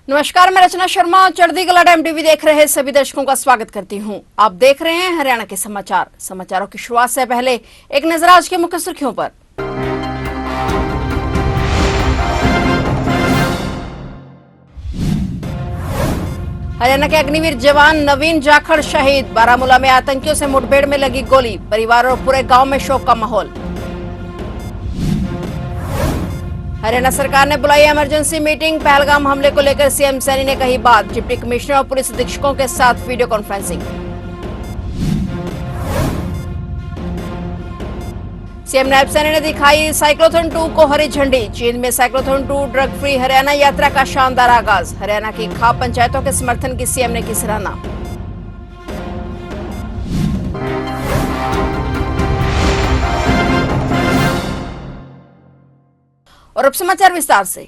नमस्कार, मैं रचना शर्मा। चढ़ती कला टाइम टीवी देख रहे सभी दर्शकों का स्वागत करती हूं। आप देख रहे हैं हरियाणा के समाचार। समाचारों की शुरुआत से पहले एक नजर आज के मुख्य सुर्खियों पर। हरियाणा के अग्निवीर जवान नवीन जाखड़ शहीद। बारामूला में आतंकियों से मुठभेड़ में लगी गोली। परिवार और पूरे गांव में शोक का माहौल। हरियाणा सरकार ने बुलाई इमरजेंसी मीटिंग। पहलगाम हमले को लेकर सीएम सैनी ने कही बात। डिप्टी कमिश्नर और पुलिस अधीक्षकों के साथ video conferencing. CM Nayab Saini ने दिखाई साइक्लोथॉन 2 को हरी झंडी। चीन में साइक्लोथॉन 2 ड्रग फ्री हरियाणा यात्रा का शानदार आगाज। हरियाणा की खाप पंचायतों के समर्थन की सीएम ने की सराहना। और अब समाचार विस्तार से।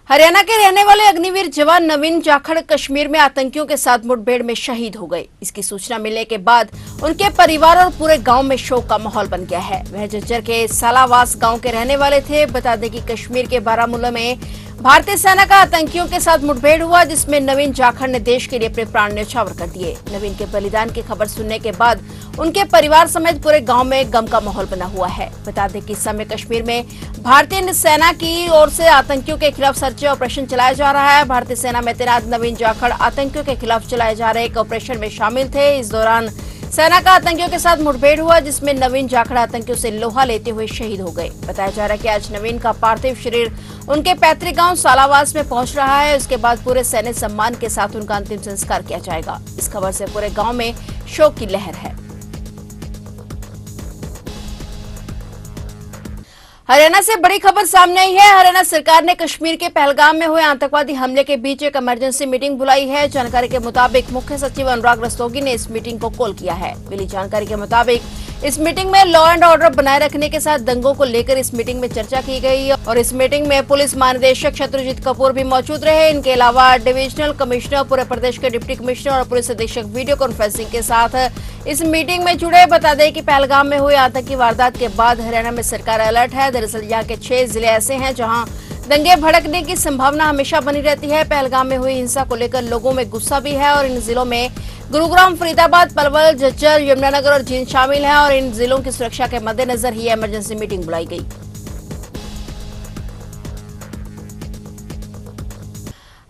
हरियाणा के रहने वाले अग्निवीर जवान नवीन जाखड़ कश्मीर में आतंकियों के साथ मुठभेड़ में शहीद हो गए। इसकी सूचना मिलने के बाद उनके परिवार और पूरे गांव में शोक का माहौल बन गया है। वह झज्जर के सालावास गांव के रहने वाले थे। बता दें कि कश्मीर के बारामूला में भारतीय सेना का आतंकियों के साथ मुठभेड़ हुआ, जिसमें नवीन जाखड़ ने देश के लिए अपने प्राण न्यौछावर कर दिए। नवीन के बलिदान की खबर सुनने के बाद उनके परिवार समेत पूरे गांव में गम का माहौल बना हुआ है। बता दें कि इस समय कश्मीर में भारतीय सेना की ओर से आतंकियों के खिलाफ सर्च ऑपरेशन चलाया जा रहा है। भारतीय सेना में तैनात नवीन जाखड़ आतंकियों के खिलाफ चलाए जा रहे एक ऑपरेशन में शामिल थे। इस दौरान सेना का आतंकियों के साथ मुठभेड़ हुआ, जिसमें नवीन जाखड़ आतंकियों से लोहा लेते हुए शहीद हो गए। बताया जा रहा है कि आज नवीन का पार्थिव शरीर उनके पैतृक गांव सालावास में पहुंच रहा है। उसके बाद पूरे सैन्य सम्मान के साथ उनका अंतिम संस्कार किया जाएगा। इस खबर से पूरे गांव में शोक की लहर है। हरियाणा से बड़ी खबर सामने आई है। हरियाणा सरकार ने कश्मीर के पहलगाम में हुए आतंकवादी हमले के बीच एक इमरजेंसी मीटिंग बुलाई है। जानकारी के मुताबिक मुख्य सचिव अनुराग रस्तोगी ने इस मीटिंग को कॉल किया है। मिली जानकारी के मुताबिक इस मीटिंग में लॉ एंड ऑर्डर बनाए रखने के साथ दंगों को लेकर इस मीटिंग में चर्चा की गई और इस मीटिंग में पुलिस महानिदेशक शत्रुजीत कपूर भी मौजूद रहे। इनके अलावा डिविजनल कमिश्नर, पूरे प्रदेश के डिप्टी कमिश्नर और पुलिस अधीक्षक वीडियो कॉन्फ्रेंसिंग के साथ इस मीटिंग में जुड़े। बता दें कि पहलगाम में हुए आतंकी वारदात के बाद हरियाणा में सरकार अलर्ट है। दरअसल यहाँ के 6 जिले ऐसे हैं जहाँ दंगे भड़कने की संभावना हमेशा बनी रहती है। पहलगाम में हुई हिंसा को लेकर लोगों में गुस्सा भी है और इन जिलों में गुरुग्राम, फरीदाबाद, पलवल, झज्जर, यमुनानगर और जींद शामिल हैं और इन जिलों की सुरक्षा के मद्देनजर ही इमरजेंसी मीटिंग बुलाई गई।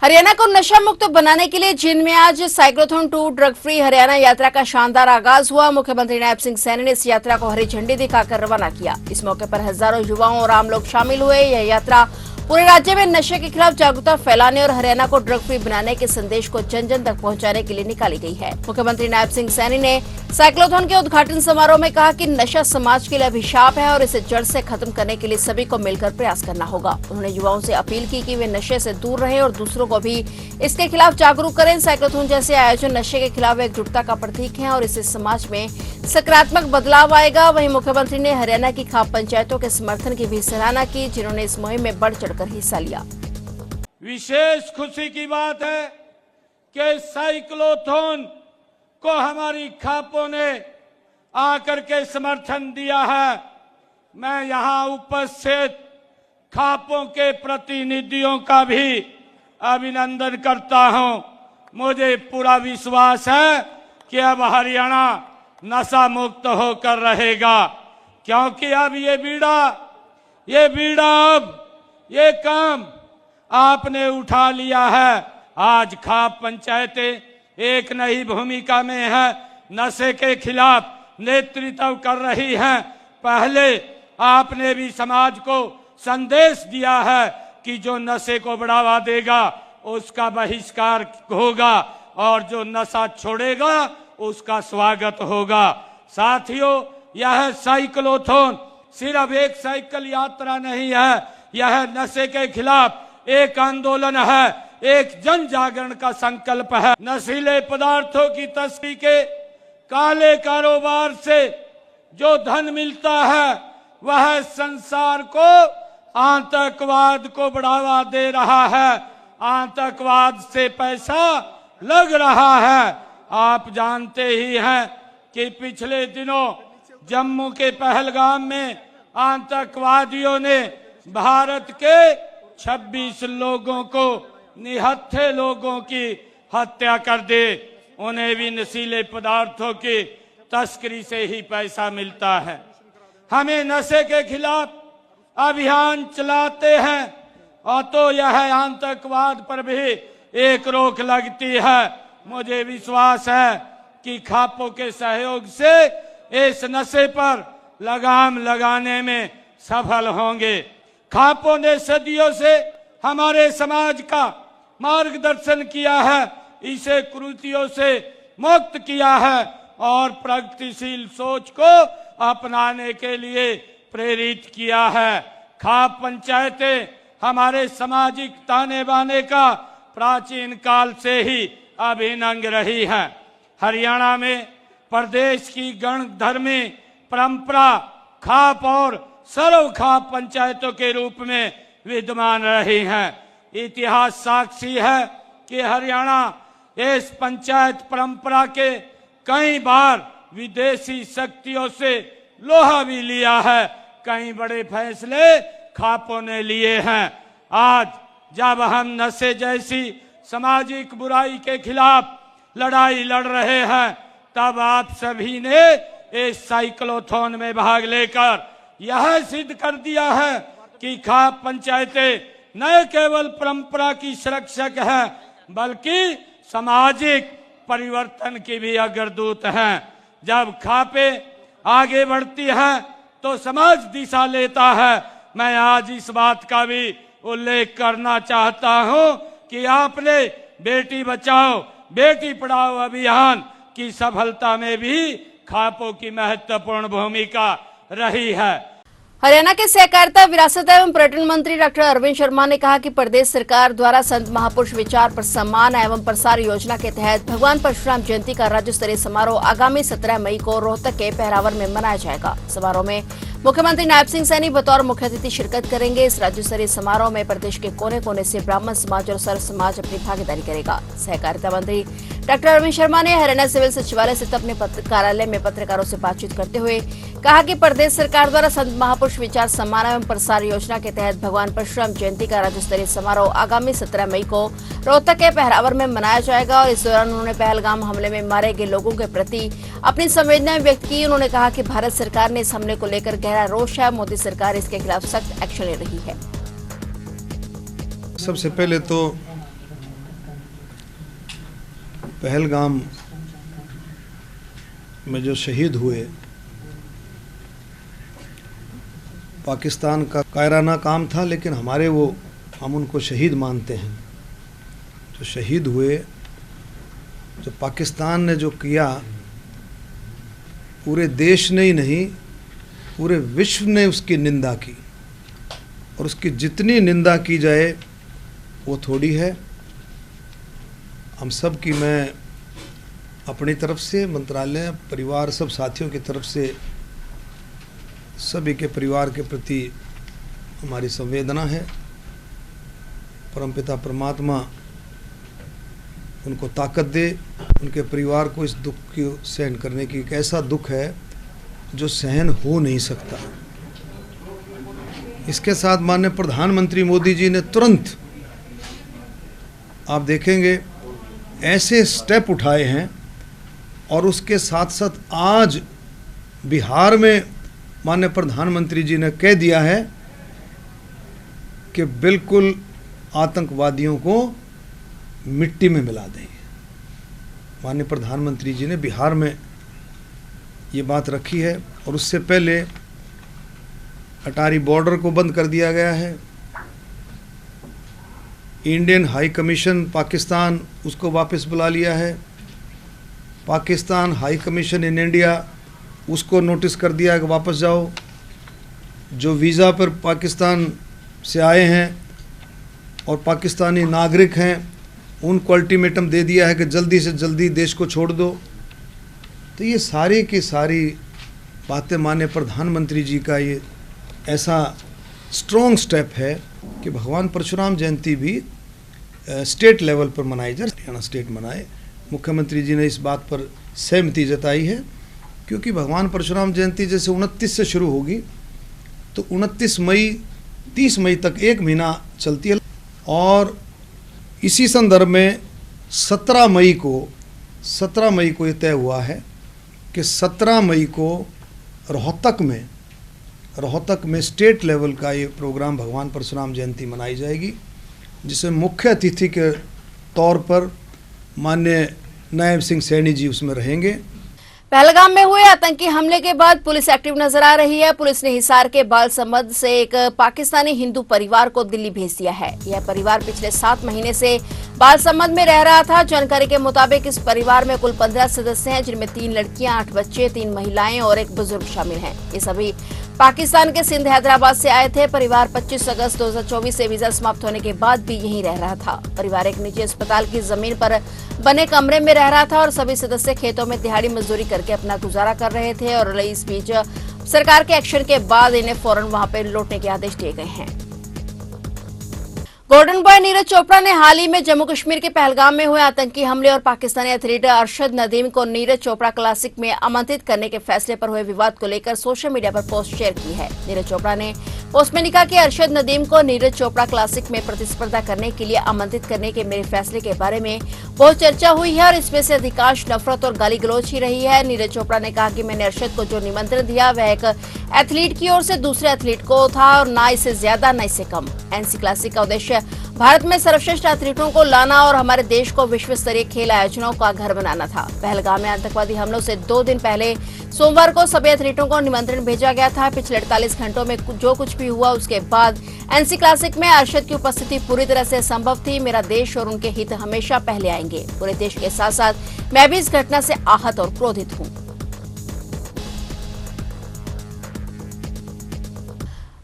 हरियाणा को नशा मुक्त बनाने के लिए जींद में आज साइक्लोथॉन 2 ड्रग फ्री हरियाणा यात्रा का शानदार आगाज हुआ। मुख्यमंत्री नायब सिंह सैनी ने इस यात्रा को हरी झंडी दिखाकर रवाना किया। इस मौके पर हजारों युवाओं और आम लोग शामिल हुए। यह यात्रा पूरे राज्य में नशे के खिलाफ जागरूकता फैलाने और हरियाणा को ड्रग फ्री बनाने के संदेश को जन जन तक पहुंचाने के लिए निकाली गई है। मुख्यमंत्री नायब सिंह सैनी ने साइक्लोथॉन के उद्घाटन समारोह में कहा कि नशा समाज के लिए अभिशाप है और इसे जड़ से खत्म करने के लिए सभी को मिलकर प्रयास करना होगा। उन्होंने युवाओं से अपील की कि वे नशे से दूर रहें और दूसरों को भी इसके खिलाफ जागरूक करें। साइक्लोथॉन जैसे आयोजन नशे के खिलाफ एकजुटता का प्रतीक है और इससे समाज में सकारात्मक बदलाव आएगा। वहीं मुख्यमंत्री ने हरियाणा की खाप पंचायतों के समर्थन की भी सराहना की, जिन्होंने इस मुहिम में बढ़ चढ़कर हिस्सा लिया। विशेष खुशी की बात है कि साइक्लोथॉन को हमारी खापों ने आकर के समर्थन दिया है। मैं यहां उपस्थित खापों के प्रतिनिधियों का भी अभिनंदन करता हूं। मुझे पूरा विश्वास है कि अब हरियाणा नशा मुक्त होकर रहेगा, क्योंकि अब ये काम आपने उठा लिया है। आज खाप पंचायतें एक नई भूमिका में है, नशे के खिलाफ नेतृत्व कर रही हैं। पहले आपने भी समाज को संदेश दिया है कि जो नशे को बढ़ावा देगा उसका बहिष्कार होगा और जो नशा छोड़ेगा उसका स्वागत होगा। साथियों, यह साइक्लोथॉन सिर्फ एक साइकिल यात्रा नहीं है, यह नशे के खिलाफ एक आंदोलन है, एक जन जागरण का संकल्प है। नशीले पदार्थों की तस्करी के काले कारोबार से जो धन मिलता है वह संसार को आतंकवाद को बढ़ावा दे रहा है। आतंकवाद से पैसा लग रहा है। आप जानते ही हैं कि पिछले दिनों जम्मू के पहलगाम में आतंकवादियों ने भारत के 26 लोगों को निहत्थे लोगों की हत्या कर दे, उन्हें भी नशीले पदार्थों की तस्करी से ही पैसा मिलता है। हमें नशे के खिलाफ अभियान चलाते हैं और तो यह आतंकवाद पर भी एक रोक लगती है। मुझे विश्वास है कि खापों के सहयोग से इस नशे पर लगाम लगाने में सफल होंगे। खापों ने सदियों से हमारे समाज का मार्गदर्शन किया है, इसे कुरीतियों से मुक्त किया है और प्रगतिशील सोच को अपनाने के लिए प्रेरित किया है। खाप पंचायतें हमारे सामाजिक ताने बाने का प्राचीन काल से ही अभिन्न अंग रही है। हरियाणा में प्रदेश की गणधर्मी परंपरा खाप और सर्व खाप पंचायतों के रूप में विद्यमान रही है। इतिहास साक्षी है कि हरियाणा इस पंचायत परंपरा के कई बार विदेशी शक्तियों से लोहा भी लिया है। कई बड़े फैसले खापों ने लिए हैं। आज जब हम नशे जैसी सामाजिक बुराई के खिलाफ लड़ाई लड़ रहे हैं, तब आप सभी ने इस साइक्लोथॉन में भाग लेकर यह सिद्ध कर दिया है कि खाप पंचायतें न केवल परंपरा की संरक्षक हैं, बल्कि सामाजिक परिवर्तन की भी अग्रदूत हैं। जब खापें आगे बढ़ती हैं तो समाज दिशा लेता है। मैं आज इस बात का भी उल्लेख करना चाहता हूं कि आपने बेटी बचाओ बेटी पढ़ाओ अभियान की सफलता में भी खापों की महत्वपूर्ण भूमिका रही है। हरियाणा के सहकारिता विरासत एवं पर्यटन मंत्री डॉक्टर अरविंद शर्मा ने कहा कि प्रदेश सरकार द्वारा संत महापुरुष विचार पर सम्मान एवं प्रसार योजना के तहत भगवान परशुराम जयंती का राज्य स्तरीय समारोह आगामी 17 मई को रोहतक के पहरावर में मनाया जाएगा। समारोह में मुख्यमंत्री नायब सिंह सैनी बतौर मुख्य अतिथि शिरकत करेंगे। इस राज्य स्तरीय समारोह में प्रदेश के कोने कोने से ब्राह्मण समाज और सर्व समाज अपनी भागीदारी करेगा। सहकारिता मंत्री डॉक्टर अरविंद शर्मा ने हरियाणा सिविल सचिवालय स्थित अपने कार्यालय में पत्रकारों से बातचीत करते हुए कहा कि प्रदेश सरकार द्वारा संत महापुरुष विचार सम्मान एवं प्रसार योजना के तहत भगवान परशुराम जयंती का राज्य स्तरीय समारोह आगामी 17 मई को रोहतक के पहरावर में मनाया जाएगा और इस दौरान उन्होंने पहलगाम हमले में मारे गए लोगों के प्रति अपनी संवेदनाएं व्यक्त की। उन्होंने कहा कि भारत सरकार ने इस हमले को लेकर गहरा रोष है। मोदी सरकार इसके खिलाफ सख्त एक्शन ले रही है। सबसे पहले तो पहलगाम में जो शहीद हुए, पाकिस्तान का कायराना काम था, लेकिन हम उनको शहीद मानते हैं। जो शहीद हुए, जो पाकिस्तान ने जो किया, पूरे देश ने ही नहीं पूरे विश्व ने उसकी निंदा की और उसकी जितनी निंदा की जाए वो थोड़ी है। हम सब की मैं अपनी तरफ से, मंत्रालय, परिवार, सब साथियों की तरफ से सभी के परिवार के प्रति हमारी संवेदना है। परमपिता परमात्मा उनको ताकत दे, उनके परिवार को इस दुख को सहन करने की। एक ऐसा दुख है जो सहन हो नहीं सकता। इसके साथ माननीय प्रधानमंत्री मोदी जी ने तुरंत, आप देखेंगे, ऐसे स्टेप उठाए हैं और उसके साथ साथ आज बिहार में माननीय प्रधानमंत्री जी ने कह दिया है कि बिल्कुल आतंकवादियों को मिट्टी में मिला देंगे। माननीय प्रधानमंत्री जी ने बिहार में ये बात रखी है और उससे पहले अटारी बॉर्डर को बंद कर दिया गया है। इंडियन हाई कमीशन पाकिस्तान, उसको वापस बुला लिया है। Pakistan high commission in India, उसको नोटिस कर दिया कि वापस जाओ। जो वीज़ा पर पाकिस्तान से आए हैं और पाकिस्तानी नागरिक हैं, उनको अल्टीमेटम दे दिया है कि जल्दी से जल्दी देश को छोड़ दो। तो ये सारी की सारी बातें माननीय प्रधानमंत्री जी का ये ऐसा स्ट्रॉन्ग स्टेप है कि भगवान परशुराम जयंती भी स्टेट लेवल पर मनाई जाए, हरियाणा स्टेट मनाए। मुख्यमंत्री जी ने इस बात पर सहमति जताई है, क्योंकि भगवान परशुराम जयंती जैसे 29 से शुरू होगी तो 29 मई 30 मई तक 1 महीना चलती है और इसी संदर्भ में 17 मई को ये तय हुआ है कि 17 मई को रोहतक में स्टेट लेवल का ये प्रोग्राम भगवान परशुराम जयंती मनाई जाएगी, जिसमें मुख्य अतिथि के तौर पर माननीय नायब सिंह सैनी जी उसमें रहेंगे। पहलगाम में हुए आतंकी हमले के बाद पुलिस एक्टिव नजर आ रही है। पुलिस ने हिसार के बालसमंद से एक पाकिस्तानी हिंदू परिवार को दिल्ली भेज दिया है। यह परिवार पिछले 7 महीने से बालसमंद में रह रहा था। जानकारी के मुताबिक इस परिवार में कुल 15 सदस्य हैं, जिनमें 3 लड़कियां, 8 बच्चे, 3 महिलाएं और 1 बुजुर्ग शामिल हैं। ये सभी पाकिस्तान के सिंध हैदराबाद से आए थे। परिवार 25 अगस्त 2024 से वीजा समाप्त होने के बाद भी यहीं रह रहा था। परिवार एक निजी अस्पताल की जमीन पर बने कमरे में रह रहा था और सभी सदस्य खेतों में दिहाड़ी मजदूरी करके अपना गुजारा कर रहे थे और इस बीच सरकार के एक्शन के बाद इन्हें फौरन वहां पर लौटने के आदेश दिए गए हैं। गोल्डन बॉय नीरज चोपड़ा ने हाल ही में जम्मू कश्मीर के पहलगाम में हुए आतंकी हमले और पाकिस्तानी एथलीट अरशद नदीम को नीरज चोपड़ा क्लासिक में आमंत्रित करने के फैसले पर हुए विवाद को लेकर सोशल मीडिया पर पोस्ट शेयर की है। नीरज चोपड़ा ने पोस्ट में लिखा कि अरशद नदीम को नीरज चोपड़ा क्लासिक में प्रतिस्पर्धा करने के लिए आमंत्रित करने के मेरे फैसले के बारे में बहुत चर्चा हुई है और इसमें से अधिकांश नफरत और गाली गलौज ही रही है। नीरज चोपड़ा ने कहा कि मैंने अरशद को जो निमंत्रण दिया वह एक एथलीट की ओर से दूसरे एथलीट को था और न इससे ज्यादा न इससे कम। एनसी क्लासिक का उद्देश्य भारत में सर्वश्रेष्ठ एथलीटों को लाना और हमारे देश को विश्व स्तरीय खेल आयोजनों का घर बनाना था। पहलगाम में आतंकवादी हमलों से 2 दिन पहले सोमवार को सभी एथलीटों को निमंत्रण भेजा गया था। पिछले 48 घंटों में जो कुछ भी हुआ उसके बाद एनसी क्लासिक में अरशद की उपस्थिति पूरी तरह से असंभव थी। मेरा देश और उनके हित हमेशा पहले आएंगे। पूरे देश के साथ साथ मैं भी इस घटना से आहत और क्रोधित हूँ।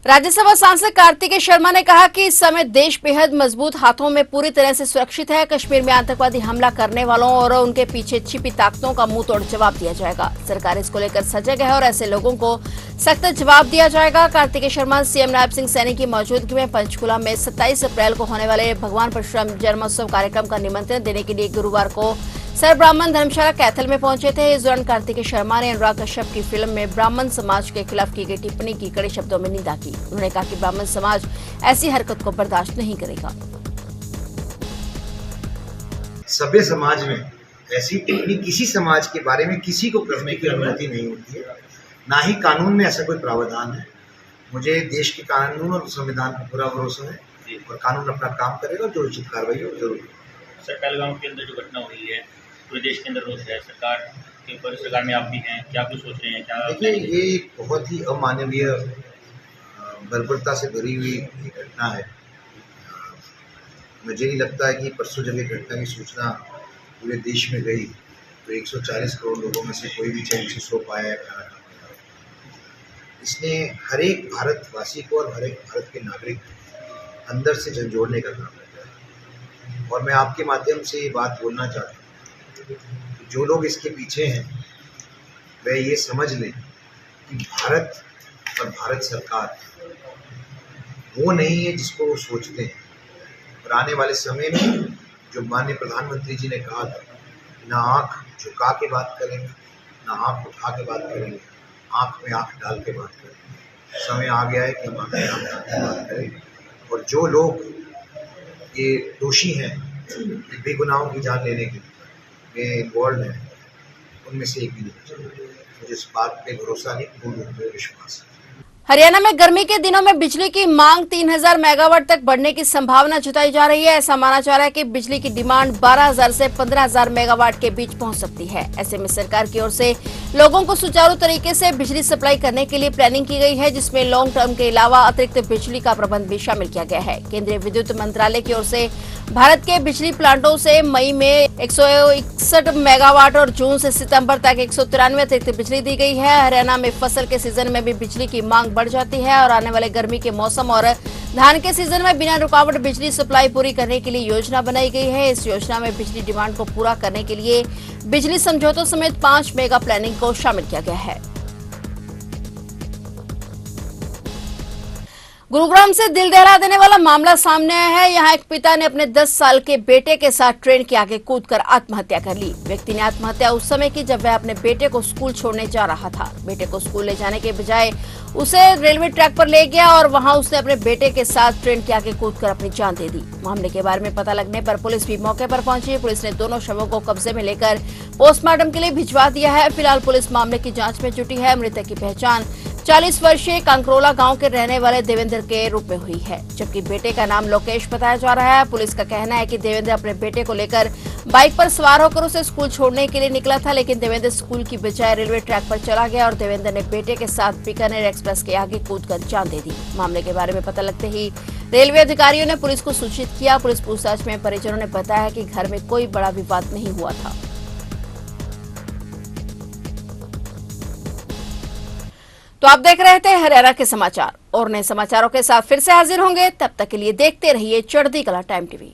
राज्यसभा सांसद कार्तिकेय शर्मा ने कहा कि इस समय देश बेहद मजबूत हाथों में पूरी तरह से सुरक्षित है। कश्मीर में आतंकवादी हमला करने वालों और उनके पीछे छिपी ताकतों का मुंह तोड़ जवाब दिया जाएगा। सरकार इसको लेकर सजग है और ऐसे लोगों को सख्त जवाब दिया जाएगा। कार्तिकेय शर्मा सीएम नायब सिंह सैनी की मौजूदगी में पंचकुला में 27 अप्रैल को होने वाले भगवान परशुराम जन्मोत्सव कार्यक्रम का निमंत्रण देने के लिए गुरुवार को सर ब्राह्मण धर्मशाला कैथल में पहुंचे थे। इस दौरान कार्तिकेय शर्मा ने अनुराग कश्यप की फिल्म में ब्राह्मण समाज के खिलाफ की गई टिप्पणी की कड़े शब्दों में निंदा की। उन्होंने कहा कि ब्राह्मण समाज ऐसी हरकत को बर्दाश्त नहीं करेगा। सभ्य समाज में ऐसी टिप्पणी किसी समाज के बारे में किसी को करने की अनुमति नहीं होती है, ना ही कानून में ऐसा कोई प्रावधान है। मुझे देश के कानून और संविधान पर पूरा भरोसा है और कानून अपना काम करेगा, जो उचित कार्रवाई हो जरूर। सर, पहलगाम के अंदर जो घटना हुई है पूरे देश के अंदर रोष है, सरकार के ऊपर, सरकार में आप भी हैं, क्या कुछ सोच रहे हैं? क्या देखिए, ये एक बहुत ही अमानवीय बर्बरता से भरी हुई घटना है। मुझे नहीं लगता है कि परसों जब एक घटना की सूचना पूरे देश में गई तो 140 करोड़ लोगों में से कोई भी चैन से सो पाया है, खाना खा पाया। इसने हर एक भारतवासी को और हर एक भारत के नागरिक अंदर से झंझोड़ने का काम किया है। और मैं आपके माध्यम से ये बात बोलना चाहता हूँ कि जो लोग इसके पीछे हैं वह ये समझ लें कि भारत और भारत सरकार वो नहीं है जिसको वो सोचते हैं। और आने वाले समय में जो माननीय प्रधानमंत्री जी ने कहा था, ना आँख झुका के बात करेंगे, ना आँख उठा के बात करेंगे, आँख में आँख डाल के बात करेंगे। समय आ गया है कि हम आँख में आँख डाल के बात करें। और जो लोग ये दोषी हैं बेगुनाहों की जान लेने के में इन्वॉल्व हैं, उनमें से एक भी नहीं। मुझे इस बात पे भरोसा नहीं, पूर्ण रूप से विश्वास है। हरियाणा में गर्मी के दिनों में बिजली की मांग 3000 मेगावाट तक बढ़ने की संभावना जताई जा रही है। ऐसा माना जा रहा है कि बिजली की डिमांड 12000 से 15000 मेगावाट के बीच पहुंच सकती है। ऐसे में सरकार की ओर से लोगों को सुचारू तरीके से बिजली सप्लाई करने के लिए प्लानिंग की गई है, जिसमें लॉन्ग टर्म के अलावा अतिरिक्त बिजली का प्रबंध भी शामिल किया गया है। केंद्रीय विद्युत मंत्रालय की ओर से भारत के बिजली प्लांटों से मई में 161 मेगावाट और जून से सितंबर तक 193 अतिरिक्त बिजली दी गई है। हरियाणा में फसल के सीजन में भी बिजली की मांग बढ़ जाती है और आने वाले गर्मी के मौसम और धान के सीजन में बिना रुकावट बिजली सप्लाई पूरी करने के लिए योजना बनाई गई है। इस योजना में बिजली डिमांड को पूरा करने के लिए बिजली समझौतों समेत 5 मेगा प्लानिंग को शामिल किया गया है। गुरुग्राम से दिल दहला देने वाला मामला सामने आया है। यहाँ एक पिता ने अपने 10 साल के बेटे के साथ ट्रेन के आगे कूदकर आत्महत्या कर ली। व्यक्ति ने आत्महत्या उस समय की जब वह अपने बेटे को स्कूल छोड़ने जा रहा था। बेटे को स्कूल ले जाने के बजाय उसे रेलवे ट्रैक पर ले गया और वहां उसने अपने बेटे के साथ ट्रेन के आगे कूदकर अपनी जान दे दी। मामले के बारे में पता लगने पर पुलिस भी मौके पर पहुंची। पुलिस ने दोनों शवों को कब्जे में लेकर पोस्टमार्टम के लिए भिजवा दिया है। फिलहाल पुलिस मामले की जांच में जुटी है। मृतक की पहचान 40 वर्षीय कांकरोला गांव के रहने वाले देवेंद्र के रूप में हुई है, जबकि बेटे का नाम लोकेश बताया जा रहा है। पुलिस का कहना है कि देवेंद्र अपने बेटे को लेकर बाइक पर सवार होकर उसे स्कूल छोड़ने के लिए निकला था, लेकिन देवेंद्र स्कूल की बजाय रेलवे ट्रैक पर चला गया और देवेंद्र ने बेटे के साथ बीकानेर एक्सप्रेस के आगे कूदकर जान दे दी। मामले के बारे में पता लगते ही रेलवे अधिकारियों ने पुलिस को सूचित किया। पुलिस पूछताछ में परिजनों ने बताया कि घर में कोई बड़ा विवाद नहीं हुआ था। तो आप देख रहे थे हरियाणा के समाचार और नए समाचारों के साथ फिर से हाजिर होंगे। तब तक के लिए देखते रहिए चढ़ती कला टाइम टीवी।